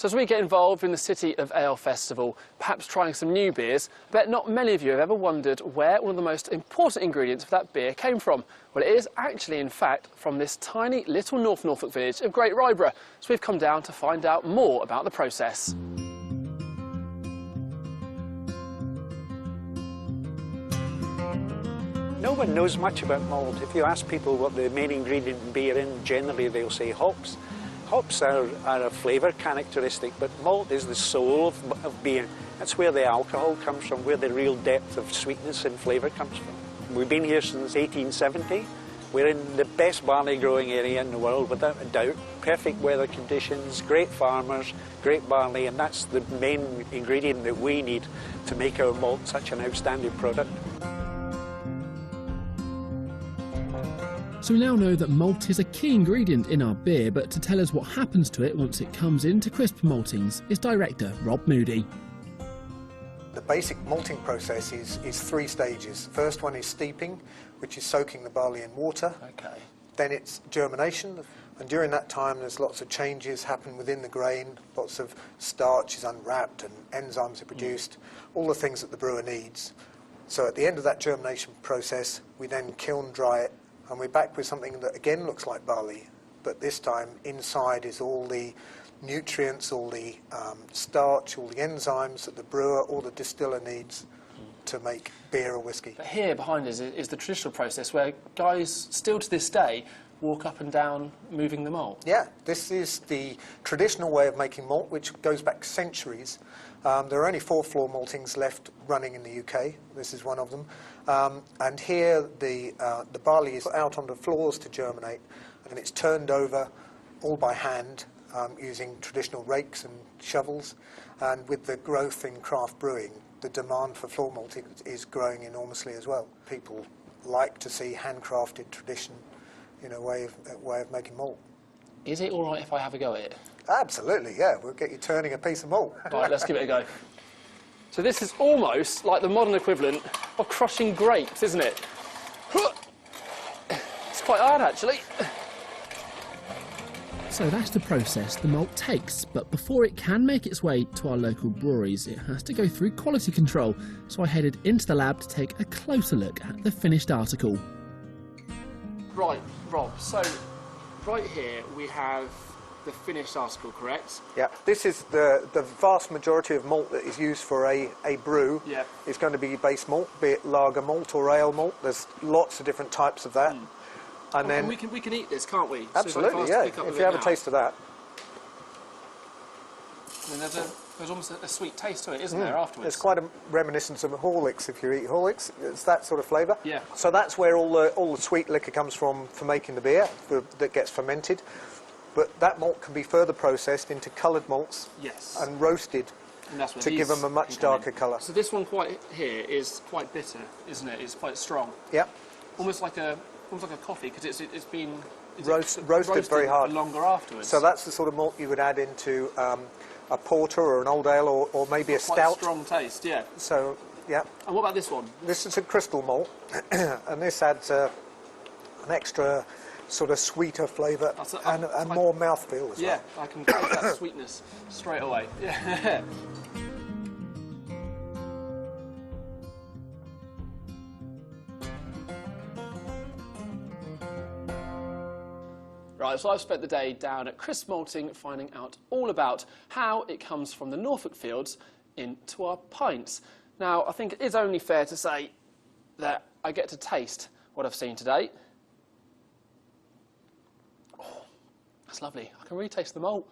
So as we get involved in the City of Ale Festival, perhaps trying some new beers, I bet not many of you have ever wondered where one of the most important ingredients of that beer came from. Well, it is actually, in fact, from this tiny little North Norfolk village of Great Ryborough. So we've come down to find out more about the process. No one knows much about malt. If you ask people what the main ingredient in beer is, generally they'll say hops. Hops are a flavour characteristic, but malt is the soul of beer. That's where the alcohol comes from, where the real depth of sweetness and flavour comes from. We've been here since 1870. We're in the best barley growing area in the world, without a doubt. Perfect weather conditions, great farmers, great barley, and that's the main ingredient that we need to make our malt such an outstanding product. So we now know that malt is a key ingredient in our beer, but to tell us what happens to it once it comes into Crisp Maltings is director Rob Moody. The basic malting process is 3 stages. The first one is steeping, which is soaking the barley in water. Okay. Then it's germination, and during that time there's lots of changes happen within the grain, lots of starch is unwrapped and enzymes are produced, all the things that the brewer needs. So at the end of that germination process, we then kiln dry it, and we're back with something that again looks like barley, but this time inside is all the nutrients, all the starch, all the enzymes that the brewer or the distiller needs to make beer or whiskey. But here behind us is the traditional process where guys still to this day walk up and down moving the malt. Yeah, this is the traditional way of making malt, which goes back centuries. There are only 4 floor maltings left running in the UK. This is one of them. And here the barley is put out on the floors to germinate, and it's turned over all by hand using traditional rakes and shovels. And with the growth in craft brewing, the demand for floor malting is growing enormously as well. People like to see handcrafted tradition in a way of making malt. Is it all right if I have a go at it? Absolutely, yeah. We'll get you turning a piece of malt. Right, let's give it a go. So this is almost like the modern equivalent of crushing grapes, isn't it? It's quite hard, actually. So that's the process the malt takes, but before it can make its way to our local breweries, it has to go through quality control. So I headed into the lab to take a closer look at the finished article. Right, Rob, so right here we have the finished article, correct? Yeah, this is the vast majority of malt that is used for a brew. Yeah. Is going to be base malt, be it lager malt or ale malt. There's lots of different types of that. And then we can eat this, can't we? Absolutely, so yeah. If you have a taste of that. And there's almost a sweet taste to it, isn't there, afterwards? There's quite a reminiscence of Horlicks if you eat Horlicks. It's that sort of flavour. Yeah. So that's where all the sweet liquor comes from for making the beer that gets fermented. But that malt can be further processed into coloured malts. Yes. And roasted and that's where to give them a much darker colour. So this one here is quite bitter, isn't it? It's quite strong. Yeah. Almost like a coffee, because it's been roasted very hard. For longer afterwards. So that's the sort of malt you would add into a porter or an old ale or maybe a stout. Quite a strong taste, yeah. So, yeah. And what about this one? This is a crystal malt, and this adds an extra sort of sweeter flavour and more mouthfeel as well. Yeah, I can taste that sweetness straight away. Yeah. Right, so I've spent the day down at Crisp Malting finding out all about how it comes from the Norfolk fields into our pints. Now, I think it is only fair to say that I get to taste what I've seen today. Oh, that's lovely. I can really taste the malt.